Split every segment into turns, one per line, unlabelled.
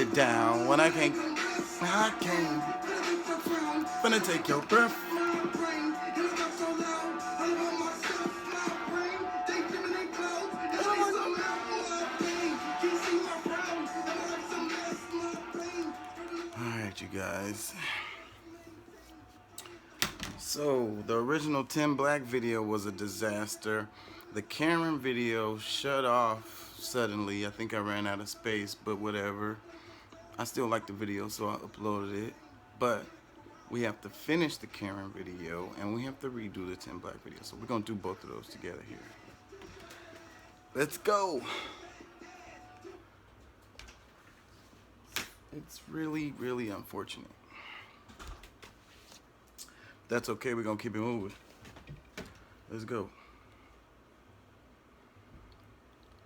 it down when I can't. Finna take your breath. Alright, you guys. So, the original Tim Black video was a disaster. The Karin video shut off suddenly. I think I ran out of space, but whatever. I still like the video, so I uploaded it. But we have to finish the Karin video, and we have to redo the Tim Black video. So we're going to do both of those together here. Let's go. It's really, really unfortunate. That's okay. We're going to keep it moving. Let's go.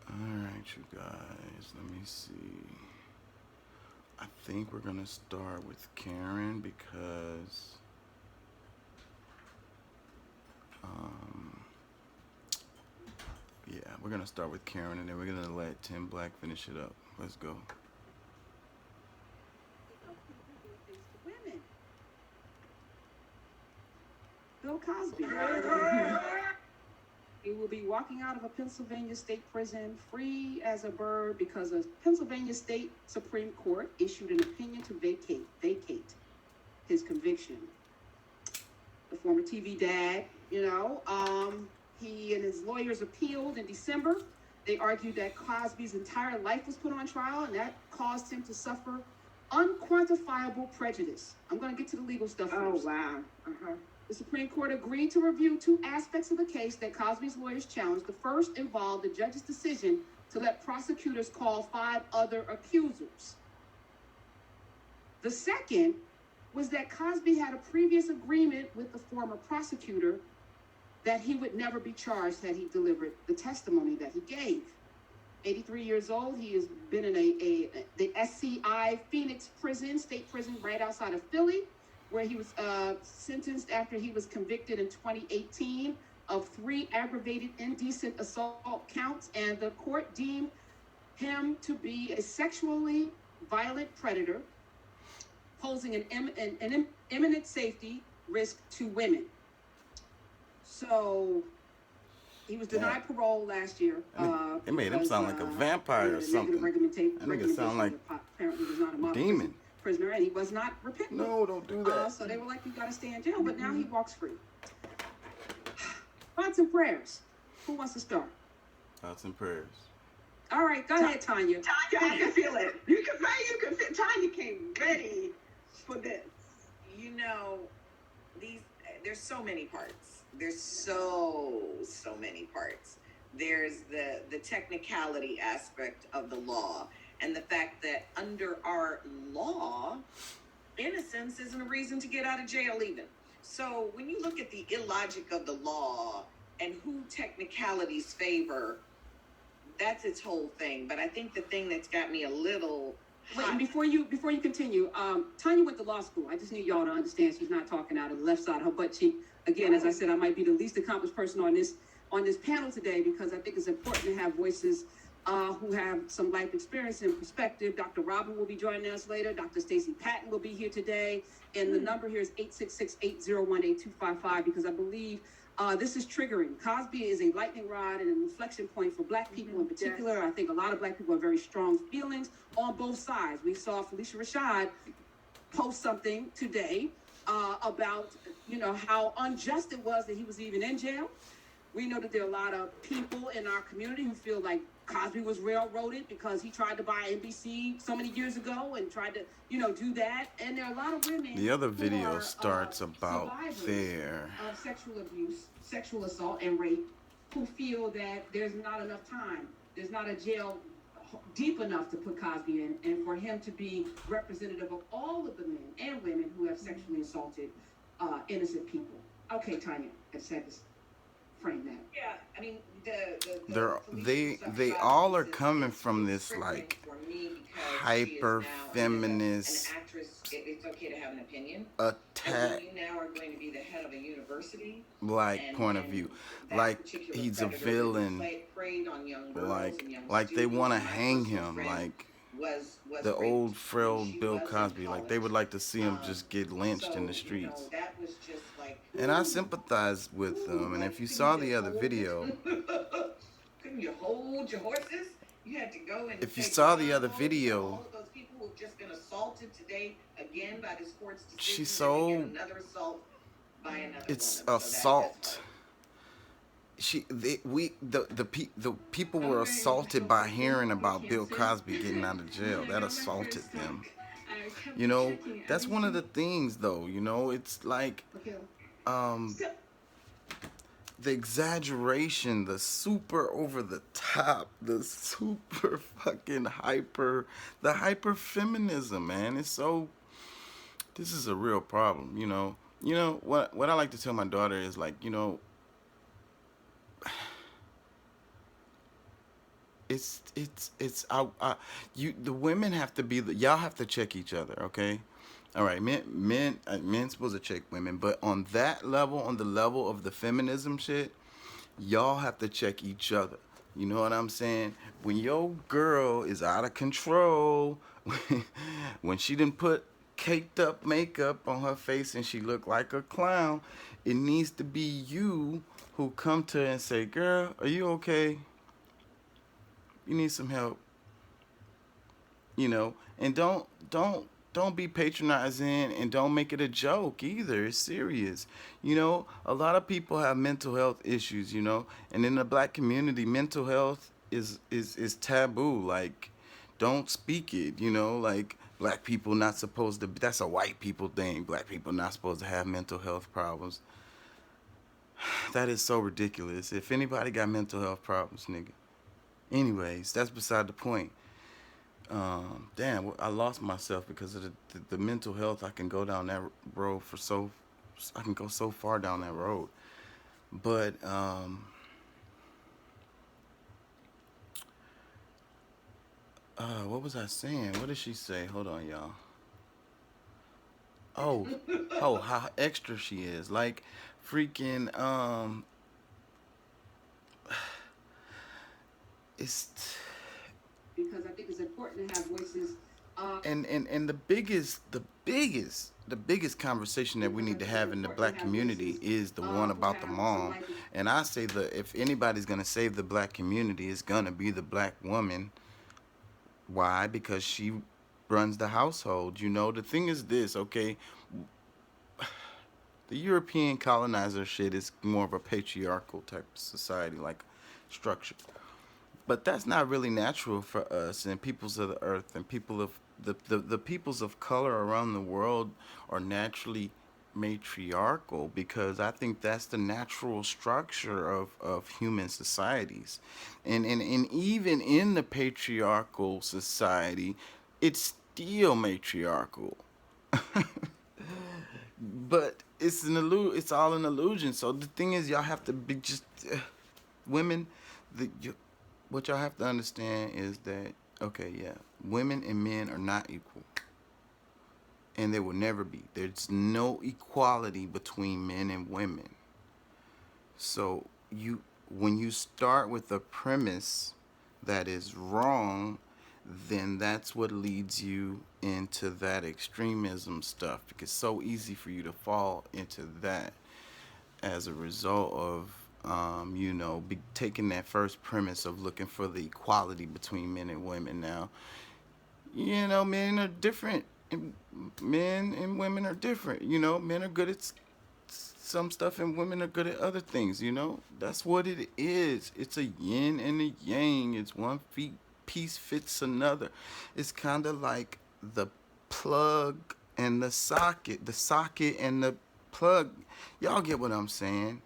Alright, you guys. Let me see. I think we're going to start with Karin because... yeah, we're going to start with Karin and then we're going to let Tim Black finish it up. Let's go.
Bill Cosby. He will be walking out of a Pennsylvania state prison free as a bird because a Pennsylvania state Supreme Court issued an opinion to vacate his conviction. The former TV dad, he and his lawyers appealed in December. They argued that Cosby's entire life was put on trial and that caused him to suffer unquantifiable prejudice. I'm going to get to the legal stuff first.
Oh, wow.
The Supreme Court agreed to review two aspects of the case that Cosby's lawyers challenged. The first involved the judge's decision to let prosecutors call 5 other accusers. The second was that Cosby had a previous agreement with the former prosecutor that he would never be charged had he delivered the testimony that he gave. 83 years old, he has been in the SCI Phoenix prison, state prison right outside of Philly, where he was sentenced after he was convicted in 2018 of 3 aggravated indecent assault counts, and the court deemed him to be a sexually violent predator posing an imminent safety risk to women. So he was denied parole last year.
It made him sound like a vampire or something. That nigga sound like
apparently was not
a demon.
Prisoner, and he was not repentant.
No, don't do that.
So they were like, you got to stay in jail, but now he walks free. Thoughts and prayers. Who wants to start?
Thoughts and prayers.
All right, go ahead, Tanya.
Tanya, I can feel it. You can feel. Tanya came ready for this.
There's so many parts. There's so many parts. There's the technicality aspect of the law. And the fact that under our law, innocence isn't a reason to get out of jail even. So when you look at the illogic of the law and who technicalities favor, that's its whole thing. But I think the thing that's got me a little
Wait, and before you continue, Tanya went to law school. I just need y'all to understand she's not talking out of the left side of her butt cheek. Again, as I said, I might be the least accomplished person on this panel today because I think it's important to have voices who have some life experience and perspective. Dr. Robin will be joining us later. Dr. Stacey Patton will be here today. And the number here is 866-801-8255 because I believe this is triggering. Cosby is a lightning rod and an inflection point for Black people in particular. Yes. I think a lot of Black people have very strong feelings on both sides. We saw Felicia Rashad post something today about, how unjust it was that he was even in jail. We know that there are a lot of people in our community who feel like Cosby was railroaded because he tried to buy NBC so many years ago and tried to, do that. And there are a lot of women.
The other video starts about there.
Of sexual abuse, sexual assault, and rape, who feel that there's not enough time. There's not a jail deep enough to put Cosby in, and for him to be representative of all of the men and women who have sexually assaulted innocent people. Okay, Tanya, I just had to frame that.
Yeah, I mean,
they all are coming from this like hyper feminist
it's okay to have an opinion.
Attack.
You now are going to be the head of a university.
Like point of view, like he's a villain.
Preyed on young girls
like
and young
like they
students
want to
and my
hang
personal
him.
friend.
Like
was
The
raped
old
when
frail
she
Bill
was in
Cosby, like they
college.
would like to see him just get lynched in the streets.
That was just like,
And I sympathize with them. And
like,
if you
couldn't
saw
you
the other
hold
video,
couldn't you hold your horses? You had to go and
if you
say
saw the other
bravo to
video,
all of those people who've just been assaulted today again by this court's
she's
decision that they
so,
get another assault by another
it's
woman. So
assault. The people were assaulted by hearing about Bill Cosby getting out of jail. That assaulted them. You know, that's one of the things though, you know, it's like um the exaggeration, the super over the top, the super fucking hyper, the hyper feminism, man. It's so, this is a real problem, you know. You know what I like to tell my daughter is like, you know, you, the women have to be y'all have to check each other, okay? All right, men supposed to check women, but on that level, on the level of the feminism shit, y'all have to check each other. You know what I'm saying? When your girl is out of control, when she didn't put caked up makeup on her face and she looked like a clown, it needs to be you who come to her and say, "Girl, are you okay? You need some help." You know, and don't be patronizing and don't make it a joke either. It's serious. You know, a lot of people have mental health issues, you know, and in the black community mental health is taboo. Like, don't speak it, you know, like black people not supposed to, that's a white people thing. Black people not supposed to have mental health problems. That is so ridiculous. If anybody got mental health problems, nigga. Anyways, that's beside the point. Damn, I lost myself because of the mental health. I can go down that road for so, I can go so far down that road. But what was I saying? What did she say? Hold on, y'all. Oh, oh, how extra she is. Like, freaking, it's,
because I think it's important to have voices.
and the biggest conversation that we need to have in the black community is the one about the mom. And I say that if anybody's gonna save the black community, it's gonna be the black woman. Why? Because she runs the household. You know, the thing is this, okay? The European colonizer shit is more of a patriarchal type of society, like structure. But that's not really natural for us and peoples of the earth and people of the peoples of color around the world are naturally matriarchal because I think that's the natural structure of human societies. And even in the patriarchal society, it's still matriarchal. But it's all an illusion. So the thing is, y'all have to be just women. What y'all have to understand is that okay, yeah, women and men are not equal, and they will never be. There's no equality between men and women. So when you start with a premise that is wrong, then that's what leads you into that extremism stuff. Because it's so easy for you to fall into that as a result of taking that first premise of looking for the equality between men and women. Now, you know, men are different. Men and women are different. You know, men are good at some stuff and women are good at other things. You know, that's what it is. It's a yin and a yang. It's one piece fits another. It's kind of like the plug and the socket and the plug. Y'all get what I'm saying?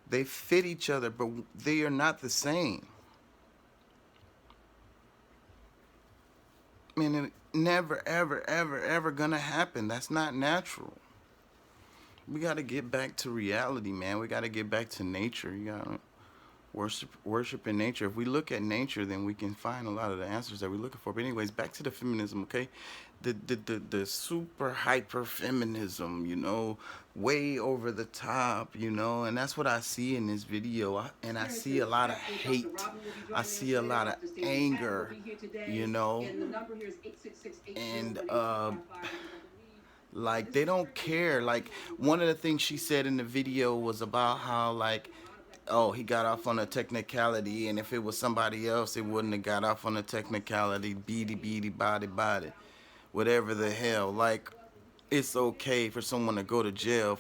They fit each other, but they are not the same. I mean, it never, ever, ever, ever gonna happen. That's not natural. We gotta get back to reality, man. We gotta get back to nature. worshiping nature. If we look at nature, then we can find a lot of the answers that we're looking for. But anyways, back to the feminism, okay? The super hyper feminism, you know, way over the top, you know, and that's what I see in this video. And I see a lot of hate. I see a lot of anger, you know, and like they don't care. Like one of the things she said in the video was about how like, oh, he got off on a technicality, and if it was somebody else, it wouldn't have got off on a technicality. Beady body, whatever the hell. Like, it's okay for someone to go to jail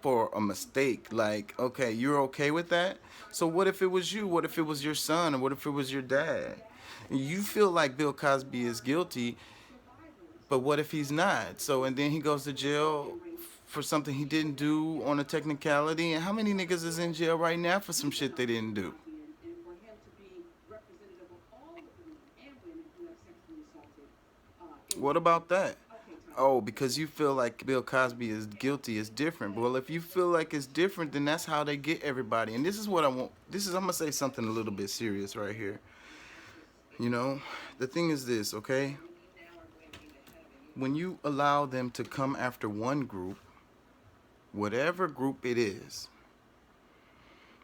for a mistake. Like, okay, you're okay with that? So what if it was you? What if it was your son? Or what if it was your dad? You feel like Bill Cosby is guilty, but what if he's not? So, and then he goes to jail for something he didn't do on a technicality. And how many niggas is in jail right now for some shit they didn't do? What about that? Oh, because you feel like Bill Cosby is guilty is different. Well, if you feel like it's different, then that's how they get everybody. And this is what I want. I'm gonna say something a little bit serious right here. You know, the thing is this, okay? When you allow them to come after one group, whatever group it is,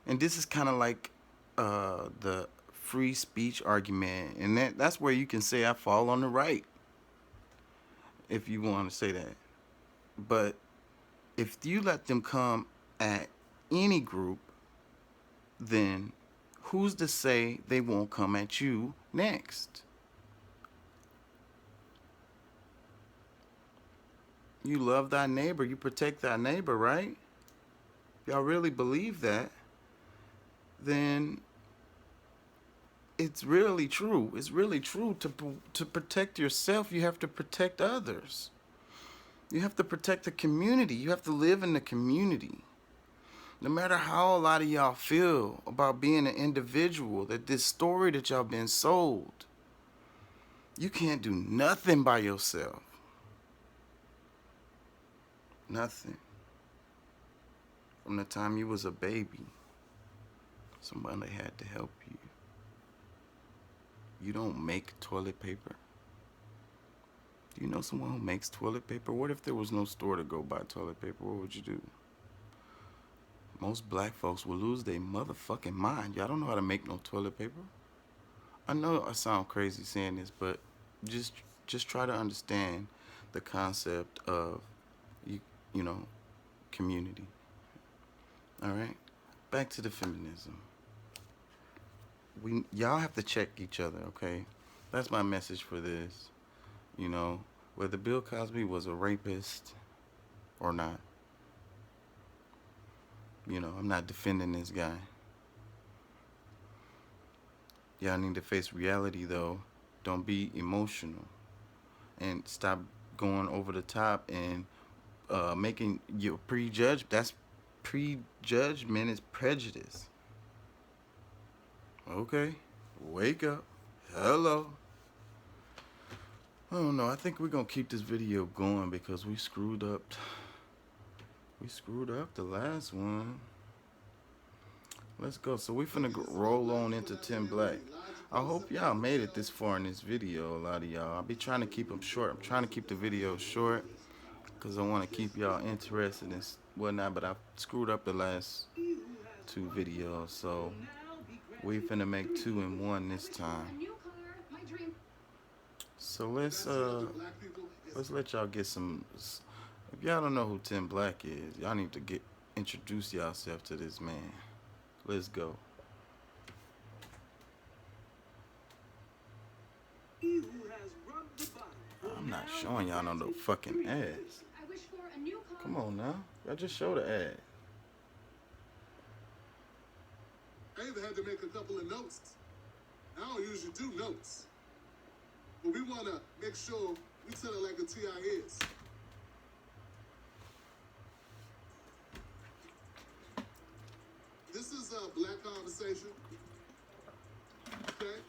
and this is kind of like the free speech argument, and that's where you can say I fall on the right, if you want to say that. But if you let them come at any group, then who's to say they won't come at you next? You love thy neighbor, you protect thy neighbor, right? If y'all really believe that, then it's really true. It's really true. To protect yourself, you have to protect others. You have to protect the community. You have to live in the community. No matter how a lot of y'all feel about being an individual, that this story that y'all been sold, you can't do nothing by yourself. Nothing. From the time you was a baby, somebody had to help you. You don't make toilet paper. Do you know someone who makes toilet paper? What if there was no store to go buy toilet paper? What would you do? Most black folks will lose their motherfucking mind. Y'all don't know how to make no toilet paper. I know I sound crazy saying this, but just try to understand the concept of you know, community. All right, back to the feminism. Y'all have to check each other, okay? That's my message for this. You know, whether Bill Cosby was a rapist or not. You know, I'm not defending this guy. Y'all need to face reality, though. Don't be emotional. And stop going over the top and making your prejudge. That's prejudgment is prejudice. Okay, wake up. Hello. I don't know. I think we're going to keep this video going because we screwed up. We screwed up the last one. Let's go. So we finna roll on into 10 Black. I hope y'all made it this far in this video, a lot of y'all. I'll be trying to keep them short. I'm trying to keep the videos short because I want to keep y'all interested and whatnot, but I screwed up the last 2 videos, so we finna make 2 in 1 this time. So let's let y'all get some. If y'all don't know who 10 Black is, y'all need to introduce yourself to this man. Let's go. I'm not showing y'all no fucking ads. Come on now. Y'all just show the ad.
I even had to make a couple of notes. I don't usually do notes. But we want to make sure we tell it like a T.I. is. This is a black conversation. Okay?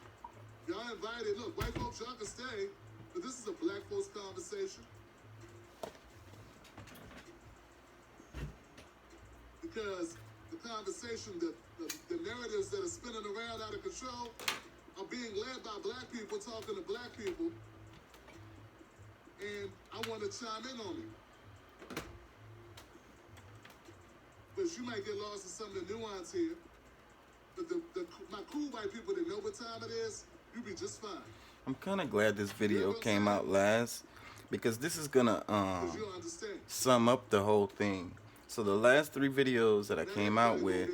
Y'all invited. Look, white folks, y'all can stay. But this is a black folks conversation. Because the conversation, the narratives that are spinning around out of control are being led by black people talking to black people, and I want to chime in on it. But you might get lost in some of the nuance here. But my cool white people that know what time it is, you be just fine.
I'm kind of glad this video came out last, because this is gonna
You'll understand.
sum up the whole thing. So the last 3 videos that I came out with,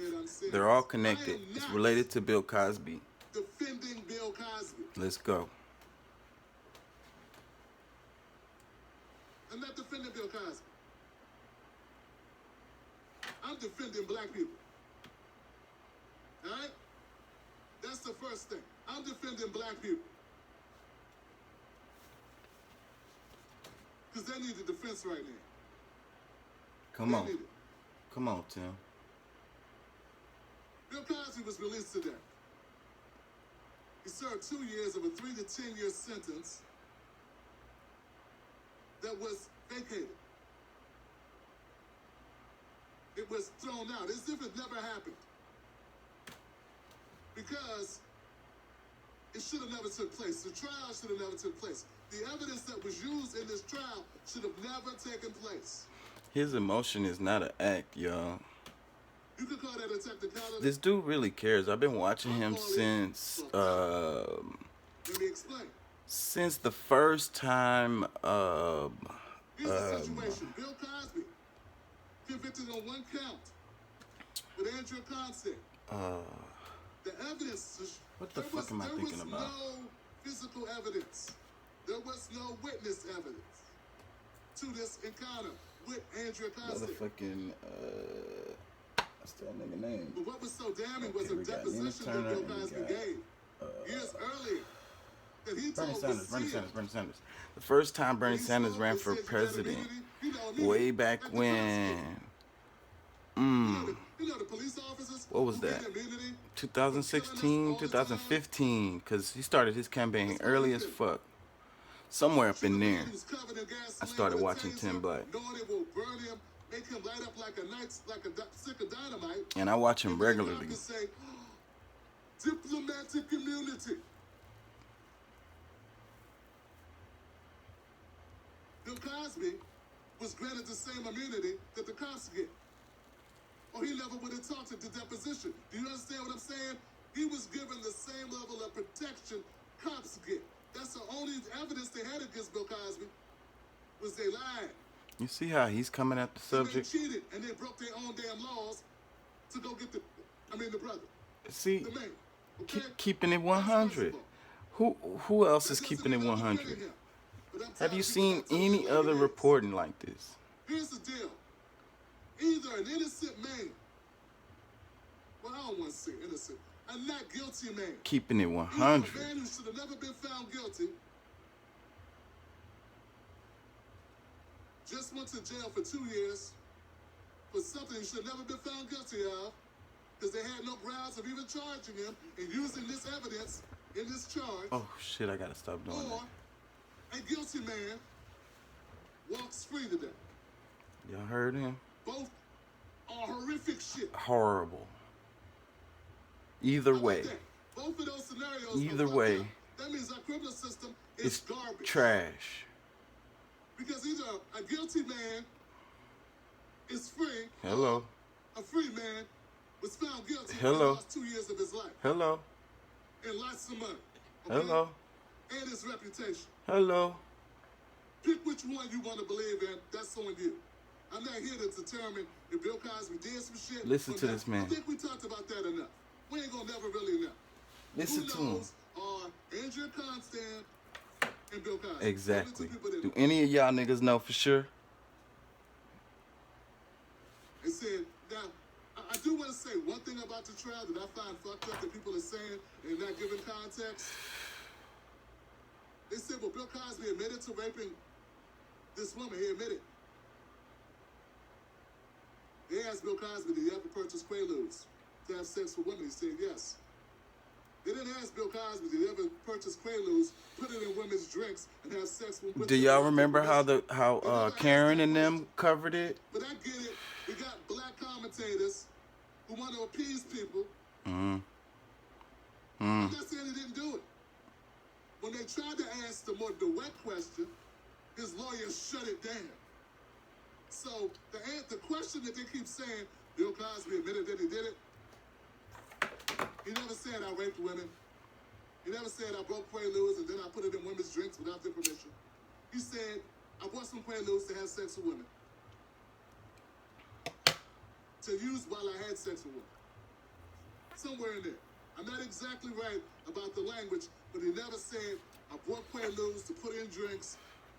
they're all connected. It's related to Bill Cosby.
Defending Bill Cosby.
Let's go.
I'm not defending Bill Cosby. I'm defending black people. Alright? That's the first thing. I'm defending black people. Because they need the defense right now.
Come on. Come on, Tim.
Bill Cosby was released today. He served 2 years of a 3 to 10 year sentence that was vacated. It was thrown out as if it never happened. Because it should have never took place. The trial should have never took place. The evidence that was used in this trial should have never taken place.
His emotion is not an act, y'all.
You could call that a technicality.
This dude really cares. I've been watching him since
Let me explain.
since the first time
Here's the situation. Bill Cosby, convicted on 1 count with Andrew Concept. The evidence.
What the fuck am I thinking about?
There was no physical evidence. There was no witness evidence to this encounter with Andrea Concept.
Motherfucking what's that nigga name?
But what was so damning was
Okay,
a
we got
deposition
Eunice
that
Turner
Bill
and we
Cosby
got,
gave years earlier that he
Bernie
told
Sanders,
the seal.
Bernie Sanders. The first time Bernie Sanders ran for president, way back when.
You know the police officers.
What was
who get
that?
immunity
2016, 2015, because he started his campaign early as fuck. Somewhere up in there, I started watching Tim Black.
knowing it will burn him, make him light up like a stick of dynamite.
And I watch him
And then
regularly.
Say, diplomatic immunity. Bill Cosby was granted the same immunity that the cops get. Or he never would have talked at the deposition. Do you understand what I'm saying? He was given the same level of protection cops get. That's the only evidence they had against Bill Cosby was they lied.
You see how he's coming at the subject?
They cheated and they broke their own damn laws to go get the brother.
See,
The man. Okay?
keeping it 100. Who else is keeping it 100? Have you seen any other reporting like this?
Here's the deal. Either an innocent man, well, I don't want to say innocent, a not guilty man.
Keeping it
Either
100.
a man who should have never been found guilty just went to jail for 2 years for something he should have never been found guilty of because they had no grounds of even charging him and using this evidence in this charge.
Oh shit, I gotta stop doing
Or
that.
a guilty man walks free today.
Y'all heard him?
Both are horrific shit.
Horrible. Either
How about
way,
that? Both of those scenarios.
Either
are fucked
way,
up. That means our criminal system is
it's
garbage.
trash.
Because either a guilty man is free.
Hello.
A free man was found guilty
Hello.
and lost 2 years of his life
Hello.
and lots of money. Okay?
Hello.
And his reputation.
Hello.
Pick which one you want to believe in. That's on you. I'm not here to determine if Bill Cosby did some shit.
Listen
or
to
not.
this man.
I think we talked about that enough. We ain't gonna never really know.
Listen
Who
to him.
knows are Andrea Constant and Bill Cosby.
Exactly.
Only 2 people that
Do
know.
any of y'all niggas know for sure?
They said, now, I do want to say one thing about the trial that I find fucked up that people are saying and not giving context. They said, well, Bill Cosby admitted to raping this woman. He admitted. They asked Bill Cosby, did he ever purchase Quaaludes to have sex with women? He said yes. They didn't ask Bill Cosby, did he ever purchase Quaaludes, put it in women's drinks, and have sex with
Do y'all remember how Karin and them covered it?
But I get it. We got black commentators who who want to appease people.
Mm.
I'm not saying he didn't do it. When they tried to ask the more direct question, his lawyer shut it down. So the question that they keep saying, Bill Cosby admitted that he did it. He never said I raped women. He never said I broke Quaaludes and then I put it in women's drinks without their permission. He said I bought some Quaaludes to have sex with women. To use while I had sex with women. Somewhere in there. I'm not exactly right about the language, but he never said I bought Quaaludes to put in drinks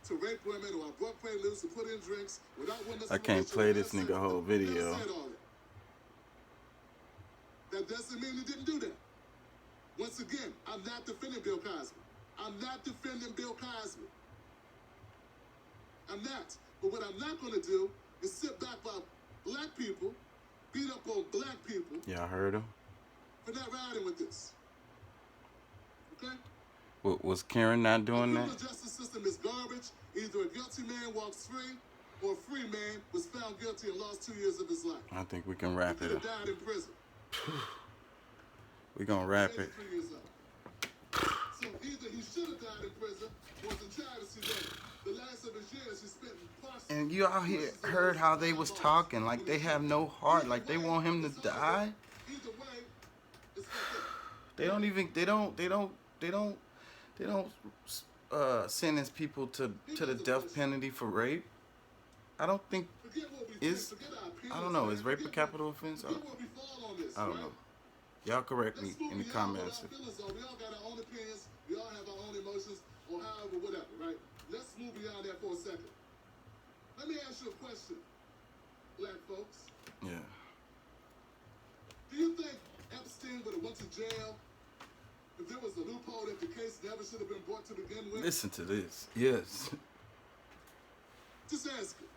to rape women, or I bought Quaaludes to put in drinks without women's
I can't
permission.
play this nigga whole video.
He never said all that. That doesn't mean he didn't do that. Once again, I'm not defending Bill Cosby. I'm not defending Bill Cosby. I'm not. But what I'm not going to do is sit back while black people beat up on black people.
Y'all heard him?
For not riding with this. Okay?
Was Karin not doing
The
that?
justice system is garbage. Either a guilty man walks free, or a free man was found guilty and lost 2 years of his life.
I think we can wrap
He
it
could
up.
have died in prison.
We gonna wrap it.
83 years old. So either he should have died in prison, or was in child today. The last of his years he spent in prostitution.
And you out here heard how they was talking, like they have no heart, like they want him to die.
Either way, it's like
They don't sentence people to the death penalty for rape. I don't think
that. Forget what we
is
think, forget our opinions,
I don't know,
man.
is rape a
Forget
capital offense?
Forget where we fall on this,
I don't
right?
know. Y'all correct me
Let's move
in the
beyond
comments.
what our feelings are. We all got our own opinions. We all have our own emotions, or however, whatever, right? Let's move beyond that for a second. Let me ask you a question, black folks.
Yeah.
Do you think Epstein would have went to jail if there was a loophole that the case never should have been brought to begin with?
Listen to this. Yes.
Just ask it.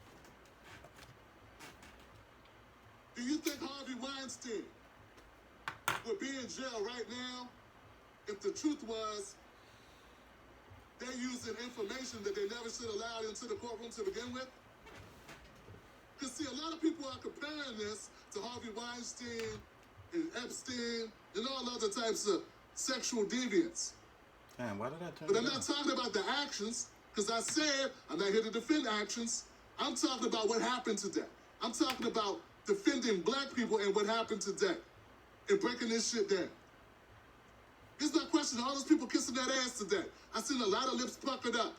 Do you think Harvey Weinstein would be in jail right now if the truth was they're using information that they never should have allowed into the courtroom to begin with? Because, see, a lot of people are comparing this to Harvey Weinstein and Epstein and all other types of sexual deviants.
Damn, why did I turn
But
it
I'm
down?
not talking about the actions, because I said I'm not here to defend actions. I'm talking about what happened today. I'm talking about defending black people and what happened today and breaking this shit down. Here's my question. All those people kissing that ass today. I seen a lot of lips puckered up.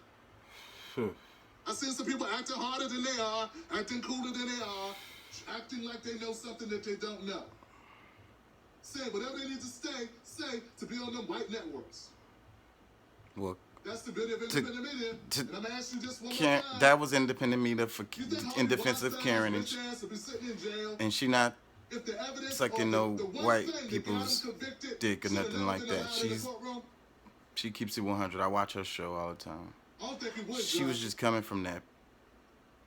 I seen some people acting harder than they are, acting cooler than they are, acting like they know something that they don't know. Saying whatever they need to say to be on them white networks.
Well,
That's the beauty of independent media. And I'm asking you just one more
Karen,
time.
that was independent media for
You think Harvey
in defense of
Weinstein's
Karen,
rich ass will be sitting in jail
and she not
if the evidence
sucking
or
no
the one
white
thing that got
people's
him convicted
dick or
should have
nothing
never
like
been
that.
allowed in the
She's
courtroom?
she keeps it 100. I watch her show all the time.
I don't think he would.
She was
Judge.
just coming from that,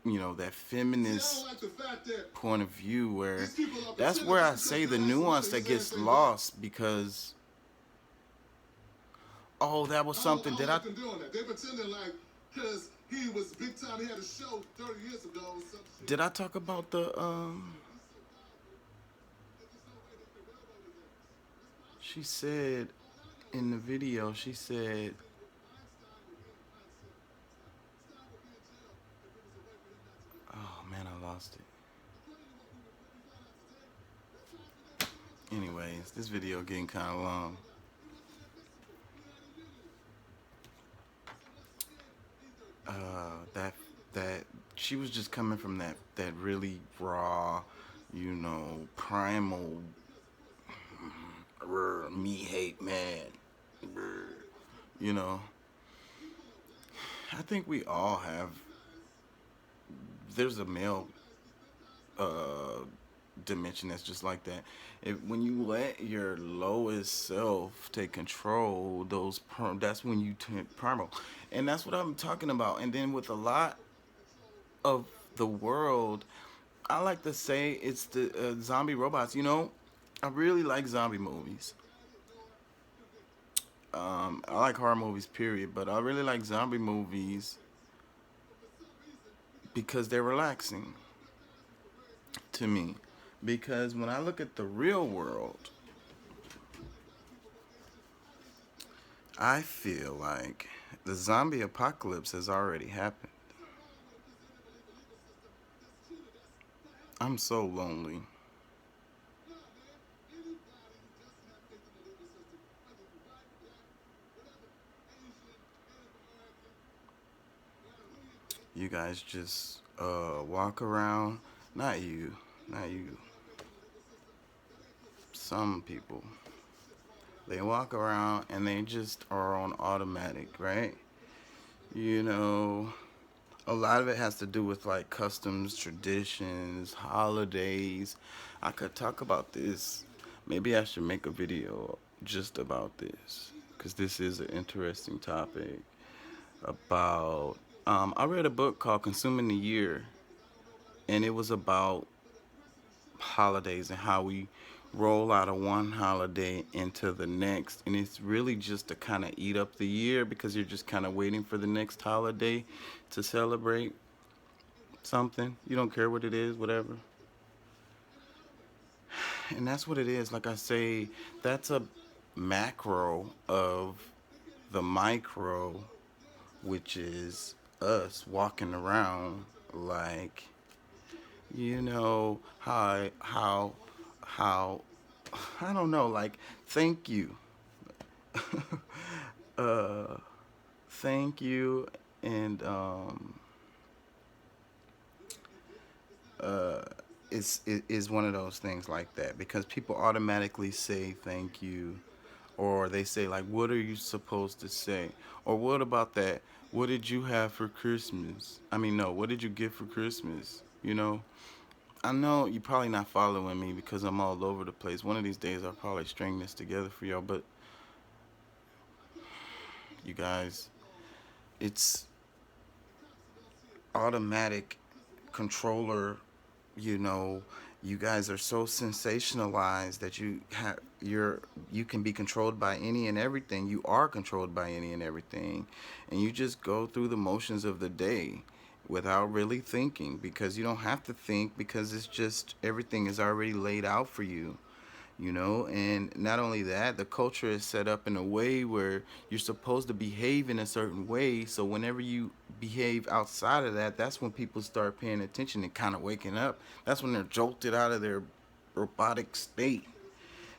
that
See, I
feminist
don't like the fact that
point of view where
these people are
that's
pretending
where I
because
say the
they're
nuance
actually
that gets
saying
lost because that was
I
something
don't
that
like them doing that. They pretending like because he was big time. He had a show 30 years ago or some shit.
did I talk about the she said in the video, she said oh man, I lost it. Anyways, this video getting kind of long. That she was just coming from that really raw, primal, me hate man, I think we all have. There's a male dimension that's just like that. When you let your lowest self take control, that's when you turn primal, and that's what I'm talking about. And then with a lot of the world, I like to say it's the zombie robots. I really like zombie movies. I like horror movies, period, but I really like zombie movies because they're relaxing to me. Because when I look at the real world, I feel like the zombie apocalypse has already happened. I'm so lonely. You guys just walk around. Not you, not you. Some people. They walk around and they just are on automatic, right? You know, a lot of it has to do with like customs, traditions, holidays. I could talk about this. Maybe I should make a video just about this because this is an interesting topic. About, I read a book called Consuming the Year, and it was about holidays and how we roll out of one holiday into the next, and it's really just to kind of eat up the year because you're just kind of waiting for the next holiday to celebrate something. You don't care what it is, whatever. And that's what it is. Like I say, that's a macro of the micro, which is us walking around like, how I don't know, like, thank you. uh Thank you. And uh it is one of those things like that because people automatically say thank you, or they say like, what are you supposed to say, or what about that, what did you have for Christmas, I mean, no, what did you get for Christmas, I know you're probably not following me because I'm all over the place. One of these days I'll probably string this together for y'all, but you guys, it's automatic controller. you know you guys are so sensationalized that you can be controlled by any and everything. You are controlled by any and everything, and you just go through the motions of the day without really thinking, because you don't have to think, because it's just everything is already laid out for you. And not only that, the culture is set up in a way where you're supposed to behave in a certain way, so whenever you behave outside of that, that's when people start paying attention and kind of waking up. That's when they're jolted out of their robotic state,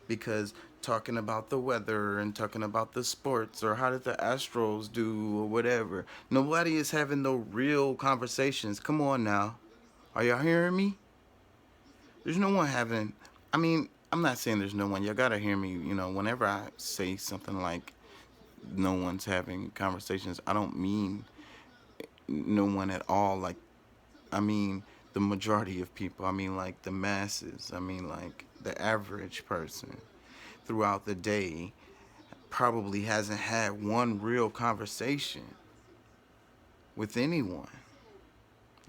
because talking about the weather and talking about the sports or how did the Astros do or whatever, nobody is having no real conversations. Come on now, are y'all hearing me? There's no one having. I mean, I'm not saying there's no one. Y'all gotta hear me. Whenever I say something like no one's having conversations, I don't mean no one at all. Like, I mean the majority of people. I mean like the masses. I mean like the average person throughout the day probably hasn't had one real conversation with anyone,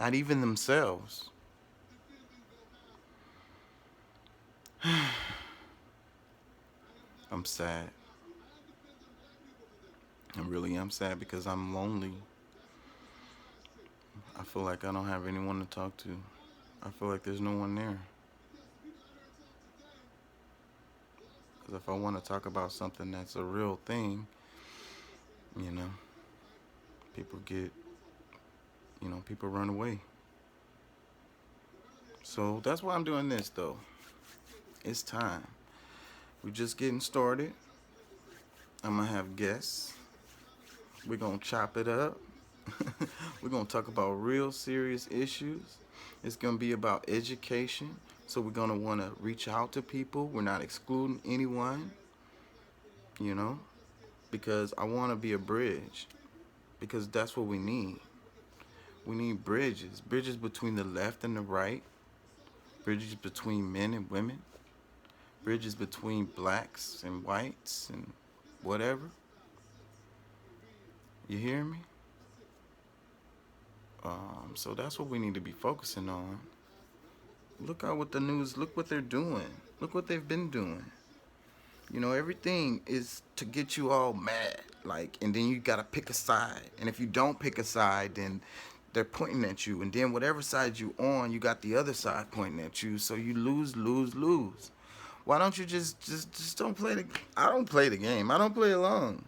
not even themselves. I'm sad. I really am sad because I'm lonely. I feel like I don't have anyone to talk to. I feel like there's no one there. Because if I want to talk about something that's a real thing, you know, people get, people run away. So that's why I'm doing this, though. It's time. We're just getting started. I'm going to have guests. We're going to chop it up. We're going to talk about real serious issues. It's going to be about education. So we're going to want to reach out to people. We're not excluding anyone, you know, because I want to be a bridge, because that's what we need. We need bridges between the left and the right, bridges between men and women, bridges between blacks and whites and whatever. You hear me? So that's what we need to be focusing on. Look out what the news, look what they're doing. Look what they've been doing. Everything is to get you all mad. Like, and then you gotta pick a side. And if you don't pick a side, then they're pointing at you, and then whatever side you on, you got the other side pointing at you, so you lose, lose, lose. Why don't you just don't play the? I don't play the game. I don't play alone.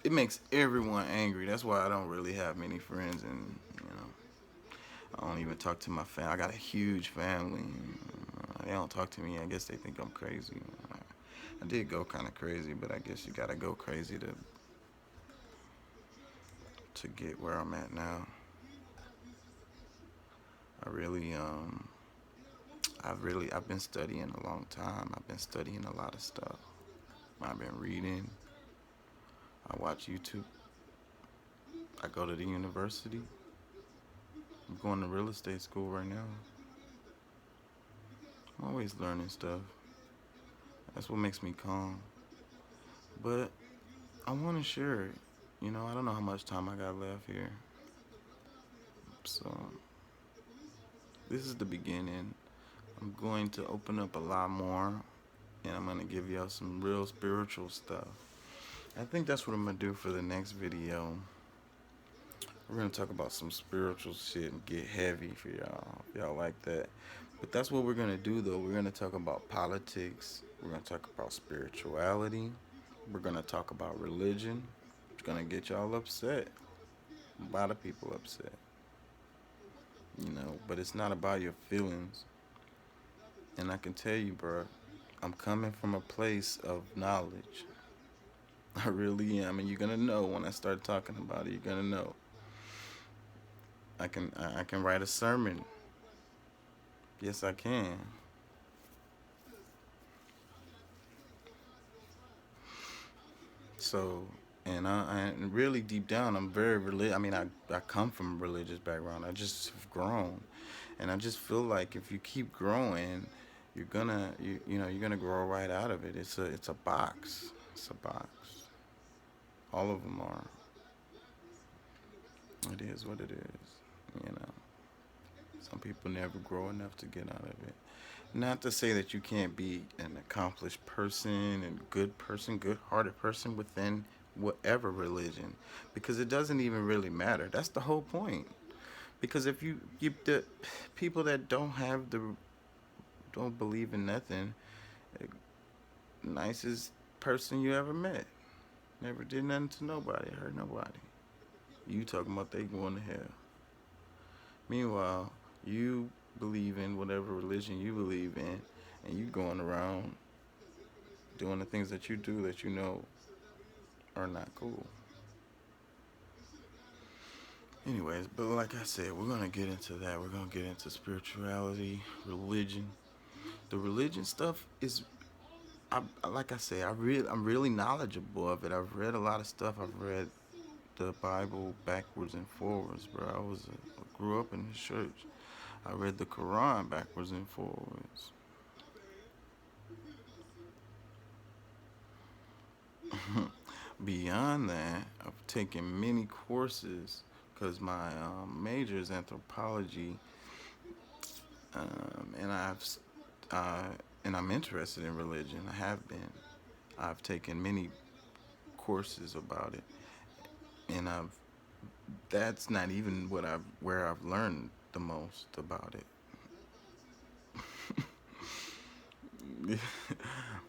It makes everyone angry. That's why I don't really have many friends, and I don't even talk to my family. I got a huge family. They don't talk to me. I guess they think I'm crazy. I did go kind of crazy, but I guess you gotta go crazy to get where I'm at now. I really I've been studying a long time. I've been studying a lot of stuff. I've been reading. I watch YouTube. I go to the university. I'm going to real estate school right now. I'm always learning stuff. That's what makes me calm. But I want to share it. I don't know how much time I got left here. So, this is the beginning. I'm going to open up a lot more. And I'm going to give y'all some real spiritual stuff. I think that's what I'm going to do for the next video. We're going to talk about some spiritual shit and get heavy for y'all. If y'all like that. But that's what we're going to do, though. We're going to talk about politics. We're going to talk about spirituality. We're going to talk about religion. It's going to get y'all upset. A lot of people upset. But it's not about your feelings. And I can tell you, bro, I'm coming from a place of knowledge. I really am. And you're going to know when I start talking about it. You're going to know. I can write a sermon. Yes, I can. So, and I really deep down, I'm very religious. I mean, I come from a religious background. I just have grown, and I just feel like if you keep growing, you're gonna you're gonna grow right out of it. It's a box. It's a box. All of them are. It is what it is. Some people never grow enough to get out of it. Not to say that you can't be an accomplished person and good-hearted person within whatever religion, because it doesn't even really matter. That's the whole point. Because if you the people that don't believe in nothing, nicest person you ever met, never did nothing to nobody, hurt nobody. You talking about they going to hell. Meanwhile, you believe in whatever religion you believe in, and you going around doing the things that you do that you know are not cool. Anyways, but like I said, we're gonna get into that. We're gonna get into spirituality, religion. The religion stuff is, like I say, I'm really knowledgeable of it. I've read a lot of stuff. I've read the Bible backwards and forwards, bro. I grew up in the church. I read the Quran backwards and forwards. Beyond that, I've taken many courses because my major is anthropology, and I'm interested in religion. I have been. I've taken many courses about it, and that's not even where I've learned the most about it.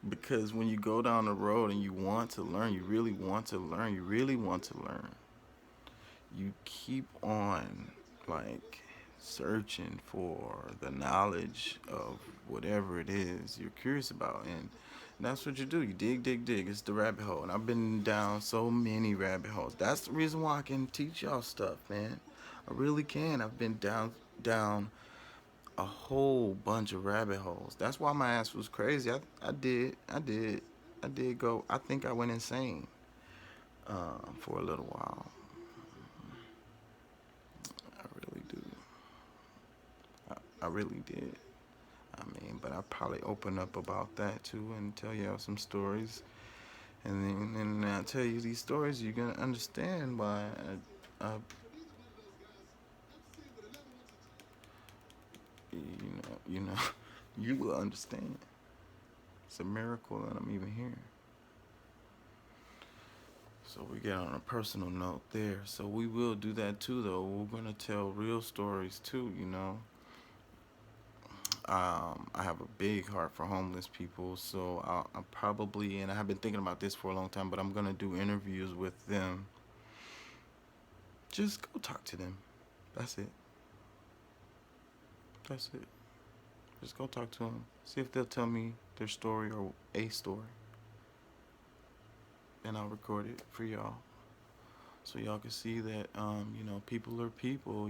Because when you go down the road and you want to learn, you really want to learn, you keep on like searching for the knowledge of whatever it is you're curious about, and that's what you do. You dig. It's the rabbit hole, and I've been down so many rabbit holes. That's the reason why I can teach y'all stuff, man. I really can. I've been down a whole bunch of rabbit holes. That's why my ass was crazy. I did go. I think I went insane for a little while. I really do. I really did. I mean, but I'll probably open up about that too and tell y'all some stories. And then I tell you these stories, you're gonna understand why you know, you will understand. It's a miracle that I'm even here. So we get on a personal note there. So we will do that too, though. We're gonna tell real stories too. I have a big heart for homeless people, so I'll probably, and I have been thinking about this for a long time, but I'm gonna do interviews with them. Just go talk to them. That's it. That's it. Just go talk to them. See if they'll tell me their story or a story, and I'll record it for y'all, so y'all can see that people are people.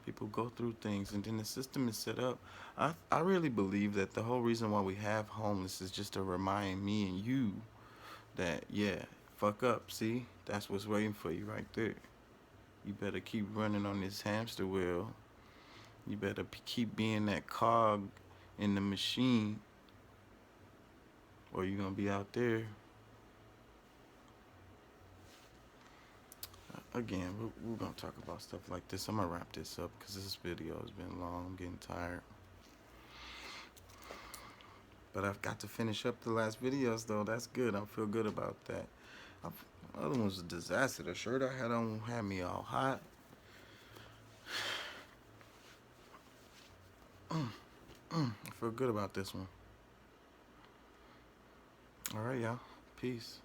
People go through things, and then the system is set up. I really believe that the whole reason why we have homeless is just to remind me and you that, yeah, fuck up. See, that's what's waiting for you right there. You better keep running on this hamster wheel. You better keep being that cog in the machine, or you're gonna be out there. Again, we're gonna talk about stuff like this. I'm gonna wrap this up because this video has been long. I'm getting tired. But I've got to finish up the last videos, though. That's good. I feel good about that. The other one was a disaster. The shirt I had on had me all hot. I feel good about this one. All right, y'all. Peace.